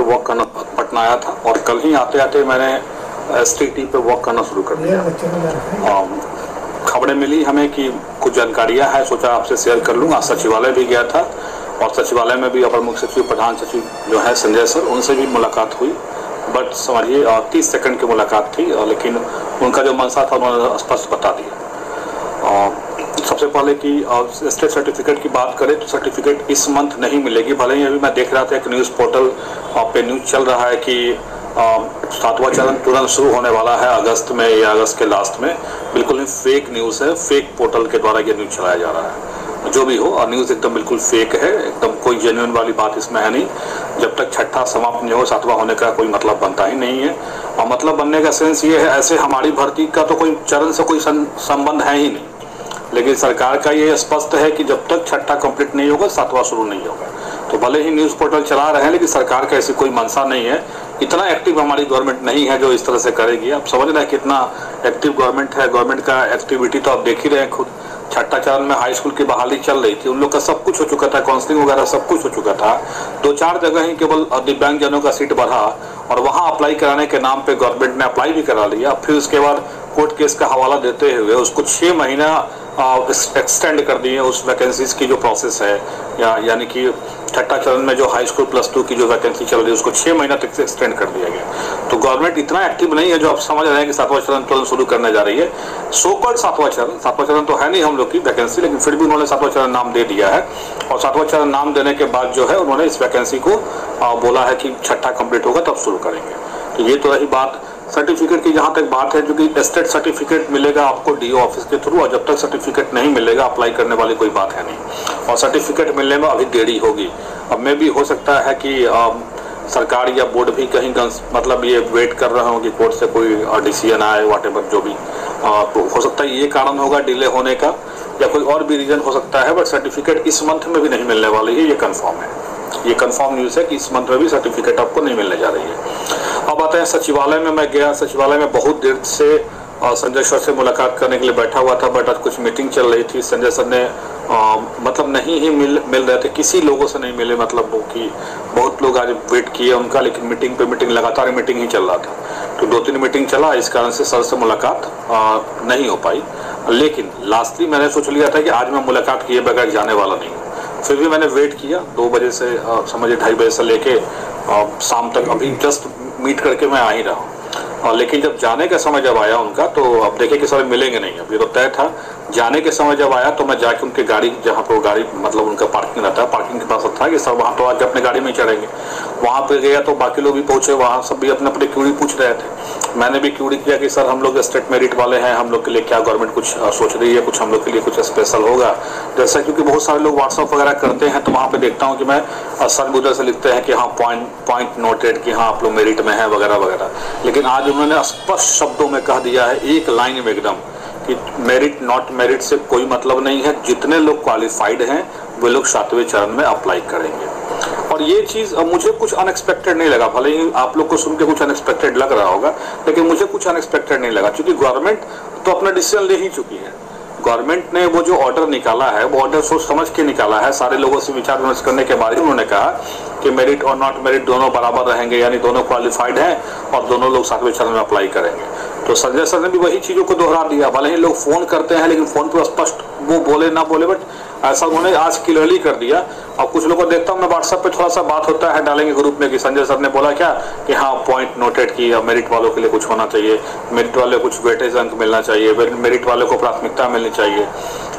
Walk करना, पटना आया था और कल ही आते आते मैंने STT पे वॉक करना शुरू कर दिया। खबरें मिली हमें कि कुछ जानकारियां हैं, सोचा आपसे शेयर कर लूँ। आज सचिवालय भी गया था और सचिवालय में भी अपर मुख्य सचिव प्रधान सचिव जो है संजय सर, उनसे भी मुलाकात हुई। बट समझिए 30 सेकंड की मुलाकात थी, लेकिन उनका जो मंशा था उन्होंने स्पष्ट बता दिया। सबसे पहले कि स्टेट सर्टिफिकेट की बात करें तो सर्टिफिकेट इस मंथ नहीं मिलेगी। भले ही अभी मैं देख रहा था एक न्यूज़ पोर्टल पे न्यूज़ चल रहा है कि 7वां चरण तुरंत शुरू होने वाला है अगस्त में या अगस्त के लास्ट में। बिल्कुल ही फेक न्यूज़ है, फेक पोर्टल के द्वारा ये न्यूज़ चलाया जा रहा है। जो भी हो, और न्यूज़ एकदम बिल्कुल फेक है, एकदम कोई जेन्युइन वाली बात इसमें है नहीं। जब तक छठा समाप्त नहीं हो 7वां होने का कोई मतलब बनता ही नहीं है। और मतलब बनने का सेंस ये है, ऐसे हमारी भर्ती का तो कोई चरण से कोई संबंध है ही नहीं, लेकिन सरकार का ये स्पष्ट है कि जब तक छठा कंप्लीट नहीं होगा 7वां शुरू नहीं होगा। तो भले ही न्यूज़ पोर्टल चला रहे हैं, लेकिन सरकार का ऐसी कोई मंशा नहीं है। इतना एक्टिव हमारी गवर्नमेंट नहीं है जो इस तरह से करेगी। आप समझ रहे हैं कितना एक्टिव गवर्नमेंट है। गवर्नमेंट का एक्टिविटी तो आप देख ही रहे हैं खुद। छठा चरण में हाई स्कूल की बहाली चल रही थी, उन लोग का सब कुछ हो चुका था, काउंसलिंग वगैरह सब कुछ हो चुका था। 2-4 जगह ही केवल दिव्यांगजनों का सीट बढ़ा और वहाँ अप्लाई कराने के नाम पे गवर्नमेंट ने अप्लाई भी करा लिया। फिर उसके बाद कोर्ट केस का हवाला देते हुए उसको 6 महीना एक्सटेंड कर दिए उस वैकेंसीज की जो प्रोसेस है, यानी कि छठा चरण में जो हाई स्कूल +2 की जो वैकेंसी चल रही है उसको 6 महीना तक एक्सटेंड कर दिया गया। तो गवर्नमेंट इतना एक्टिव नहीं है जो आप समझ रहे हैं कि 7वां चरण तुरंत शुरू करने जा रही है। सो कॉल्ड 7वां चरण तो है नहीं हम लोग की वैकेंसी, लेकिन फिर भी उन्होंने 7वां चरण नाम दे दिया है। और 7वां चरण नाम देने के बाद जो है उन्होंने इस वैकेंसी को बोला है कि छठा कंप्लीट होगा तब शुरू करेंगे। तो ये तो रही बात सर्टिफिकेट की। जहाँ तक बात है, जो कि स्टेट सर्टिफिकेट मिलेगा आपको DO ऑफिस के थ्रू, और जब तक सर्टिफिकेट नहीं मिलेगा अप्लाई करने वाली कोई बात है नहीं। और सर्टिफिकेट मिलने में अभी देरी होगी। अब में भी हो सकता है कि सरकार या बोर्ड भी कहीं मतलब ये वेट कर रहे हो कि कोर्ट से कोई डिसीजन आए, व्हाटएवर जो भी हो सकता है। ये कारण होगा डिले होने का, या कोई और भी रीजन हो सकता है। बट सर्टिफिकेट इस मंथ में भी नहीं मिलने वाली है, ये कन्फर्म है। ये कंफर्म न्यूज़ है कि इस मंथ में भी सर्टिफिकेट आपको नहीं मिलने जा रही है। अब आते हैं सचिवालय में। मैं गया सचिवालय में, बहुत देर से संजय सर से मुलाकात करने के लिए बैठा हुआ था, बट आज कुछ मीटिंग चल रही थी। संजय सर ने मतलब नहीं ही मिल रहे थे, किसी लोगों से नहीं मिले। मतलब वो कि बहुत लोग आज वेट किए उनका, लेकिन मीटिंग पे मीटिंग, लगातार मीटिंग ही चल रहा था। तो 2-3 मीटिंग चला, इस कारण से सर से मुलाकात नहीं हो पाई। लेकिन लास्टली मैंने सोच लिया था कि आज मैं मुलाकात किए बगैर जाने वाला नहीं। फिर भी मैंने वेट किया 2 बजे से समझिए 2:30 बजे से लेके शाम तक। अभी जस्ट मीट करके मैं आ ही रहा हूँ। लेकिन जब जाने का समय जब आया उनका, तो अब देखे कि सर मिलेंगे नहीं, अब ये तो तय था। जाने के समय जब आया तो मैं जाके उनके गाड़ी, जहाँ पर वो गाड़ी मतलब उनका पार्किंग रहता है, पार्किंग के पास था कि सर वहाँ तो आके अपने गाड़ी में ही चढ़ेंगे। वहाँ पे गया तो बाकी लोग भी पहुँचे, वहाँ सब भी अपने अपने क्यूरी पूछ रहे थे। मैंने भी क्यूरी किया कि सर हम लोग स्टेट मेरिट वाले हैं, हम लोग के लिए क्या गवर्नमेंट कुछ सोच रही है, कुछ हम लोग के लिए कुछ स्पेशल होगा। जैसा क्योंकि बहुत सारे लोग व्हाट्सअप वगैरह करते हैं, तो वहाँ पे देखता हूँ कि मैं सर उधर से लिखते हैं कि हाँ पॉइंट नोटेड कि हाँ आप लोग मेरिट में हैं वगैरह वगैरह। लेकिन आज उन्होंने स्पष्ट शब्दों में कह दिया है, एक लाइन में एकदम, कि मेरिट नॉट मेरिट से कोई मतलब नहीं है। जितने लोग क्वालिफाइड हैं वे लोग 7वें चरण में अप्लाई करेंगे। और ये चीज़ मुझे कुछ अनएक्सपेक्टेड नहीं लगा। भले ही आप लोग को सुन के कुछ अनएक्सपेक्टेड लग रहा होगा, लेकिन मुझे कुछ अनएक्सपेक्टेड नहीं लगा, क्योंकि गवर्नमेंट तो अपना डिसीजन ले ही चुकी है। गवर्नमेंट ने वो जो ऑर्डर निकाला है, वो ऑर्डर सोच समझ के निकाला है। सारे लोगों से विचार विमर्श करने के बाद उन्होंने कहा कि मेरिट और नॉट मेरिट दोनों बराबर रहेंगे, यानी दोनों क्वालिफाइड हैं और दोनों लोग 7वें चरण में अप्लाई करेंगे। तो संजय सर ने भी वही चीज़ों को दोहरा दिया। भले ही लोग फ़ोन करते हैं, लेकिन फ़ोन पर स्पष्ट वो बोले ना बोले, बट ऐसा उन्होंने आज क्लियरली कर दिया। और कुछ लोगों को देखता हूँ मैं व्हाट्सएप पे, थोड़ा सा बात होता है, डालेंगे ग्रुप में कि संजय सर ने बोला क्या कि हाँ पॉइंट नोटेड की, मेरिट वालों के लिए कुछ होना चाहिए, मेरिट वाले कुछ वेटेज अंक मिलना चाहिए, मेरिट वालों को प्राथमिकता मिलनी चाहिए।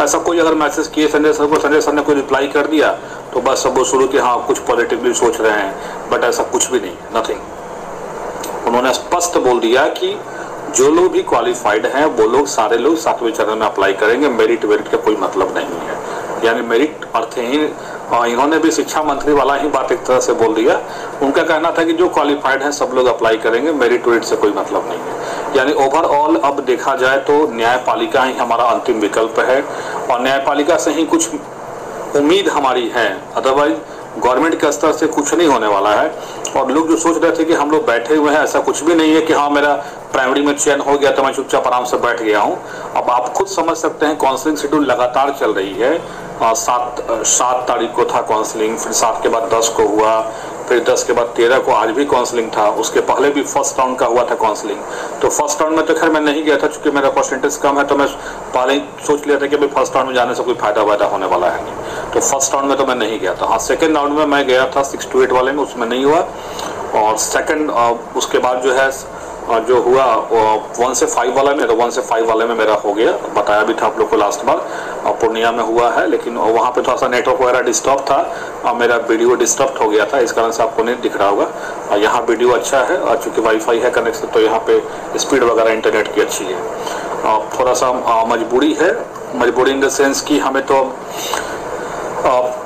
ऐसा कोई अगर मैसेज किए संजय सर को, संजय सर ने कोई रिप्लाई कर दिया तो बस सब वो शुरू कि हाँ कुछ पॉजिटिवली सोच रहे हैं, बट ऐसा कुछ भी नहीं, नथिंग। उन्होंने स्पष्ट बोल दिया कि जो लोग भी क्वालिफाइड हैं वो लोग सारे लोग 7वें चरण में अप्लाई करेंगे, मेरिट वेरिट का कोई मतलब नहीं है। यानी मेरिट अर्थहीन, इन्होंने भी शिक्षा मंत्री वाला ही बात एक तरह से बोल दिया। उनका कहना था कि जो क्वालिफाइड हैं सब लोग अप्लाई करेंगे, मेरिट वेरिट से कोई मतलब नहीं है। यानी ओवरऑल अब देखा जाए तो न्यायपालिका ही हमारा अंतिम विकल्प है, और न्यायपालिका से ही कुछ उम्मीद हमारी है। अदरवाइज गवर्नमेंट के स्तर से कुछ नहीं होने वाला है। और लोग जो सोच रहे थे कि हम लोग बैठे हुए हैं, ऐसा कुछ भी नहीं है कि हाँ मेरा प्राइमरी में चयन हो गया तो मैं चुपचाप आराम से बैठ गया हूँ। अब आप खुद समझ सकते हैं काउंसलिंग शेड्यूल लगातार चल रही है। 7 तारीख को था काउंसलिंग, फिर 7 के बाद 10 को हुआ, फिर 10 के बाद 13 को आज भी काउंसलिंग था, उसके पहले भी फर्स्ट राउंड का हुआ था काउंसलिंग। तो फर्स्ट राउंड में तो खैर मैं नहीं गया था, चूंकि मेरा परसेंटेज कम है, तो मैं पहले ही सोच लिया था कि भाई फर्स्ट राउंड में जाने से कोई फायदा वायदा होने वाला है नहीं, तो फर्स्ट राउंड में तो मैं नहीं गया था। हाँ, सेकेंड राउंड में मैं गया था 6 to 8 वाले में, उसमें नहीं हुआ। और सेकेंड उसके बाद जो है जो हुआ 1 से 5 वाला में, तो 1 से 5 वाले में मेरा हो गया, बताया भी था आप लोग को लास्ट बार, पूर्णिया में हुआ है। लेकिन वहाँ पे थोड़ा सा नेटवर्क वगैरह डिस्टर्ब था और मेरा वीडियो डिस्टर्ब हो गया था, इस कारण से आपको नहीं दिख रहा होगा। यहाँ वीडियो अच्छा है और चूँकि वाईफाई है कनेक्शन, तो यहाँ पे स्पीड वगैरह इंटरनेट की अच्छी है। थोड़ा सा मजबूरी है, मजबूरी इन द सेंस कि हमें तो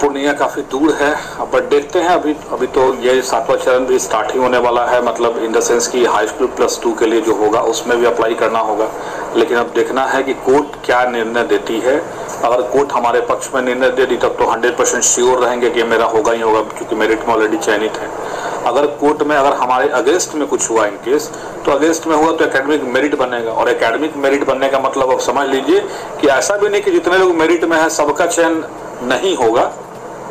पूर्णिया काफ़ी दूर है, बट देखते हैं। अभी तो ये 7वां चरण भी स्टार्ट ही होने वाला है, मतलब इन द सेंस कि हाई स्कूल +2 के लिए जो होगा उसमें भी अप्लाई करना होगा। लेकिन अब देखना है कि कोर्ट क्या निर्णय देती है। अगर कोर्ट हमारे पक्ष में निर्णय दे दी तब तो 100% श्योर रहेंगे कि मेरा होगा ही होगा, क्योंकि मेरिट में ऑलरेडी चयनित है। अगर कोर्ट में अगर हमारे अगेंस्ट में कुछ हुआ इन केस, तो अगेंस्ट में हुआ तो एकेडमिक मेरिट बनेगा, और एकेडमिक मेरिट बनने का मतलब अब समझ लीजिए कि ऐसा भी नहीं कि जितने लोग मेरिट में है सबका चयन नहीं होगा,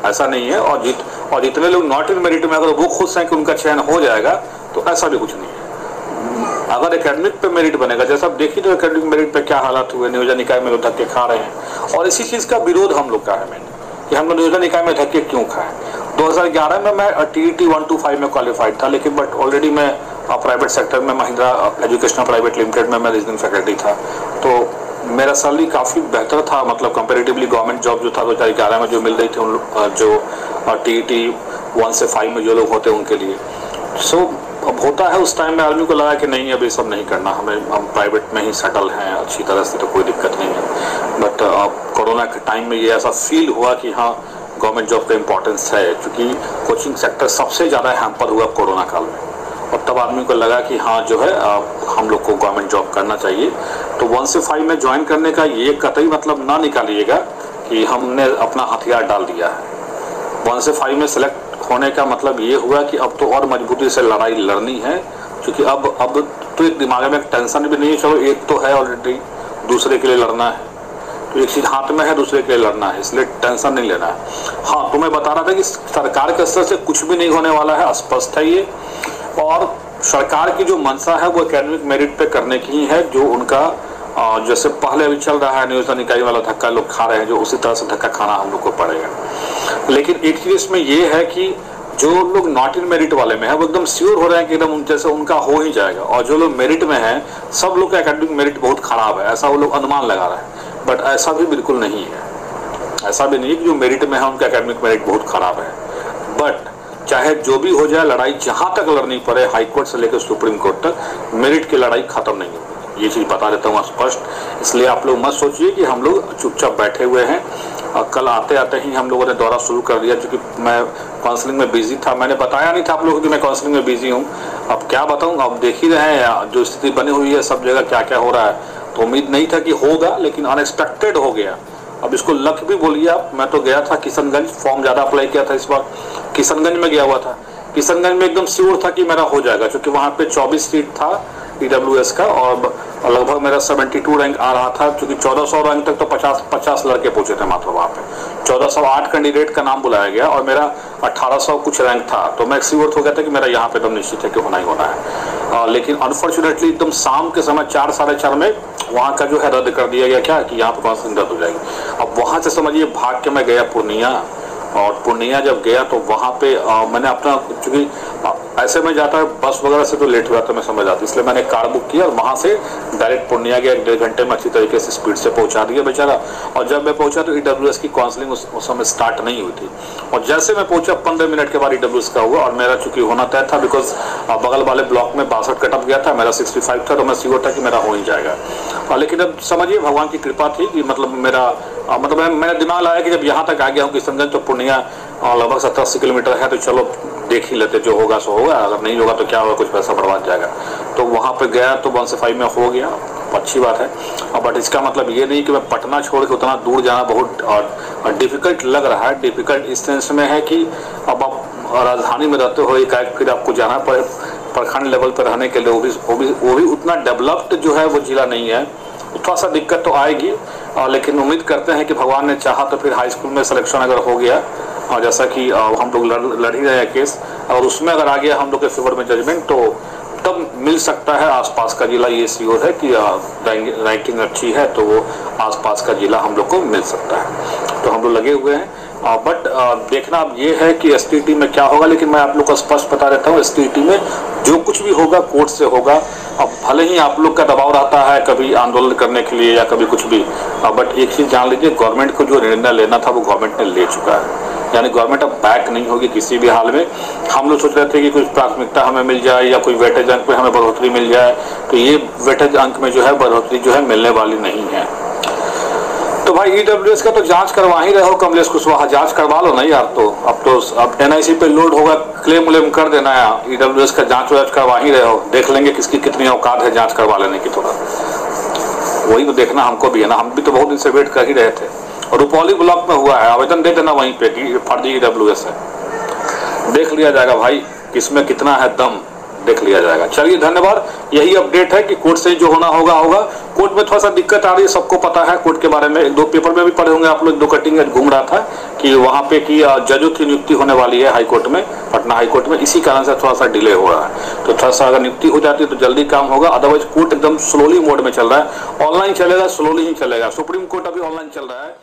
ऐसा नहीं है। और जितने लोग नॉट इन मेरिट में अगर वो खुश हैं कि उनका चयन हो जाएगा, तो ऐसा भी कुछ नहीं है। अगर एकेडमिक पे मेरिट बनेगा, जैसा आप देखिए तो एकेडमिक मेरिट पे क्या हालात हुए, नियोजन निकाय में लोग धक्के खा रहे हैं, और इसी चीज़ का विरोध हम लोग का है मैंने, कि हम लोग नियोजन निकाय में धक्के क्यों खाएं। 2011 में मैं TET 1 to 5 में क्वालिफाइड था, लेकिन बट ऑलरेडी मैं प्राइवेट सेक्टर में महिंद्रा एजुकेशनल प्राइवेट लिमिटेड में मैं रीजनिंग फैकल्टी था, तो मेरा सैलरी काफ़ी बेहतर था, मतलब कंपेरेटिवली गवर्नमेंट जॉब जो था 2011 में जो मिल रही थी जो TET 1 से 5 में जो लोग होते हैं उनके लिए। सो अब होता है, उस टाइम में आदमी को लगा कि नहीं अभी सब नहीं करना, हम प्राइवेट में ही सेटल हैं अच्छी तरह से, तो कोई दिक्कत नहीं है। बट कोरोना के टाइम में ये ऐसा फील हुआ कि हाँ गवर्नमेंट जॉब का इम्पोर्टेंस है, क्योंकि कोचिंग सेक्टर सबसे ज़्यादा हैम्पर हुआ कोरोना काल में, और तब आदमी को लगा कि हाँ जो है हम लोग को गवर्नमेंट जॉब करना चाहिए। तो 1 से 5 में ज्वाइन करने का ये कतई मतलब ना निकालिएगा कि हमने अपना हथियार डाल दिया है। 1 से 5 में सेलेक्ट होने का मतलब ये हुआ कि अब तो और मजबूती से लड़ाई लड़नी है, क्योंकि अब तो एक दिमाग में एक टेंशन भी नहीं है, चलो एक तो है ऑलरेडी, दूसरे के लिए लड़ना है, तो एक चीज़ हाथ में है, दूसरे के लिए लड़ना है, इसलिए टेंशन नहीं लेना है। हाँ, तो मैं बता रहा था कि सरकार के स्तर से कुछ भी नहीं होने वाला है, स्पष्ट है ये। और सरकार की जो मंशा है वो एकेडमिक मेरिट पे करने की ही है, जो उनका जैसे पहले अभी चल रहा है नियोजन इकाई वाला धक्का लोग खा रहे हैं, जो उसी तरह से धक्का खाना हम लोग को पड़ेगा। लेकिन एक चीज़ इसमें ये है कि जो लोग नॉट इन मेरिट वाले में है वो एकदम श्योर हो रहे हैं कि एकदम जैसे उनका हो ही जाएगा, और जो लोग मेरिट में हैं सब लोग का एकेडमिक मेरिट बहुत खराब है, ऐसा वो लोग अनुमान लगा रहे हैं। बट ऐसा भी बिल्कुल नहीं है, ऐसा भी नहीं कि जो मेरिट में है उनका एकेडमिक मेरिट बहुत खराब है। बट चाहे जो भी हो जाए, लड़ाई जहां तक लड़नी पड़े, हाई कोर्ट से लेकर सुप्रीम कोर्ट तक, मेरिट की लड़ाई खत्म नहीं होगी, ये चीज़ बता देता हूँ स्पष्ट। इसलिए आप लोग मत सोचिए कि हम लोग चुपचाप बैठे हुए हैं। कल आते आते ही हम लोगों ने दौरा शुरू कर दिया, क्योंकि मैं काउंसलिंग में बिजी था, मैंने बताया नहीं था आप लोगों को कि मैं काउंसलिंग में बिजी हूँ। अब क्या बताऊँ, अब देख ही रहे हैं जो स्थिति बनी हुई है सब जगह क्या क्या हो रहा है। तो उम्मीद नहीं था कि होगा, लेकिन अनएक्सपेक्टेड हो गया। अब इसको लक भी बोलिए आप। मैं तो गया था किशनगंज, फॉर्म ज़्यादा अप्लाई किया था इस बार, किशनगंज में गया हुआ था। किशनगंज में एकदम श्योर था कि मेरा हो जाएगा, क्योंकि वहाँ पे 24 सीट था EWS का, और लगभग मेरा 72 रैंक आ रहा था, क्योंकि 1400 रैंक तक तो 50 लड़के पहुंचे थे मात्र वहाँ पे। 1408 कैंडिडेट का नाम बुलाया गया और मेरा 1800 कुछ रैंक था, तो मैं श्योर हो गया था कि मेरा यहाँ पे एकदम निश्चित है कि होना ही होना है। लेकिन अनफॉर्चुनेटली एकदम शाम के समय 4 साढ़े 4 में वहाँ का जो है रद्द कर दिया गया, क्या कि यहाँ पर काउंसलिंग रद्द हो जाएगी। अब वहाँ से समझिए भाग के मैं गया पूर्णिया, और पूर्णिया जब गया तो वहाँ पे मैंने अपना, चूँकि ऐसे में जाता है बस वगैरह से तो लेट हुआ था मैं समझ आता, इसलिए मैंने कार बुक किया और वहाँ से डायरेक्ट पूर्णिया गया। 1.5 घंटे में अच्छी तरीके से स्पीड से पहुँचा दिया बेचारा। और जब मैं पहुँचा तो EWS की काउंसलिंग उस समय स्टार्ट नहीं हुई थी, और जैसे मैं पहुँचा 15 मिनट के बाद EWS का हुआ, और मेरा चूँकि होना तय था, बिकॉज बगल वाले ब्लॉक में 62 कटअप गया था, मेरा 65 था, तो मैं श्योर था कि मेरा हो ही जाएगा। लेकिन अब समझिए भगवान की कृपा थी कि मतलब मेरा मैंने दिमाग लाया कि जब यहाँ तक आ गया हूँ किशनगंज, तो पूर्णिया लगभग 70-80 किलोमीटर है, तो चलो देख ही लेते, जो होगा सो होगा, अगर नहीं होगा तो क्या होगा, कुछ पैसा बर्बाद जाएगा। तो वहाँ पे गया तो 1 से 5 में हो गया, अच्छी बात है। बट इसका मतलब ये नहीं कि मैं पटना छोड़ के उतना दूर जाना बहुत डिफ़िकल्ट लग रहा है। डिफ़िकल्ट इस सेंस में है कि अब आप राजधानी में रहते हो, एकाएक फिर आपको जाना पड़े प्रखंड लेवल पर रहने के लिए, वो भी उतना डेवलप्ड जो है वो जिला नहीं है, थोड़ा सा दिक्कत तो आएगी। लेकिन उम्मीद करते हैं कि भगवान ने चाहा तो फिर हाई स्कूल में सिलेक्शन अगर हो गया, और जैसा कि हम लोग लड़ ही रहे हैं केस, और उसमें अगर आ गया हम लोग के फेवर में जजमेंट तो तब मिल सकता है आसपास का जिला। ये श्योर है कि रैंकिंग अच्छी है तो वो आसपास का जिला हम लोग को मिल सकता है। तो हम लोग लगे हुए हैं, बट देखना अब ये है कि एसटीटी में क्या होगा। लेकिन मैं आप लोग को स्पष्ट बता देता हूँ, एसटीटी में जो कुछ भी होगा कोर्ट से होगा। अब भले ही आप लोग का दबाव रहता है कभी आंदोलन करने के लिए या कभी कुछ भी, बट एक चीज जान लीजिए, गवर्नमेंट को जो निर्णय लेना था वो गवर्नमेंट ने ले चुका है। यानी गवर्नमेंट अब बैक नहीं होगी किसी भी हाल में। हम लोग सोच रहे थे कि कुछ प्राथमिकता हमें मिल जाए या कोई वेटेज अंक में हमें बढ़ोतरी मिल जाए, तो ये वेटेज अंक में जो है बढ़ोतरी जो है मिलने वाली नहीं है। तो भाई ईडब्ल्यूएस का तो जांच करवा ही रहे हो कमलेश कुशवाहा, जांच करवा लो ना यार। तो अब एनआईसी पे लोड होगा, क्लेम उलेम कर देना है। ईडब्ल्यूएस का जांच वाच करवा ही रहे हो, देख लेंगे किसकी कितनी औकात है जांच करवा लेने की। थोड़ा वही तो देखना हमको भी है ना, हम भी तो बहुत दिन से वेट कर ही रहे थे। और रुपौली ब्लॉक में हुआ है, आवेदन दे देना वहीं पे कि फर्जी ईडब्ल्यूएस है, देख लिया जाएगा भाई किसमें कितना है दम, देख लिया जाएगा। चलिए धन्यवाद, यही अपडेट है कि कोर्ट से जो होना होगा होगा। कोर्ट में थोड़ा सा दिक्कत आ रही है, सबको पता है कोर्ट के बारे में। एक दो पेपर में भी पढ़े होंगे आप लोग, 2 कटिंग घूम रहा था कि वहां पे कि जजों की नियुक्ति होने वाली है हाईकोर्ट में, पटना हाईकोर्ट में। इसी कारण से थोड़ा सा डिले हो रहा है। तो थोड़ा सा अगर नियुक्ति हो जाती है तो जल्दी काम होगा, अदरवाइज कोर्ट एकदम स्लोली मोड में चल रहा है। ऑनलाइन चलेगा, स्लोली ही चलेगा। सुप्रीम कोर्ट अभी ऑनलाइन चल रहा है।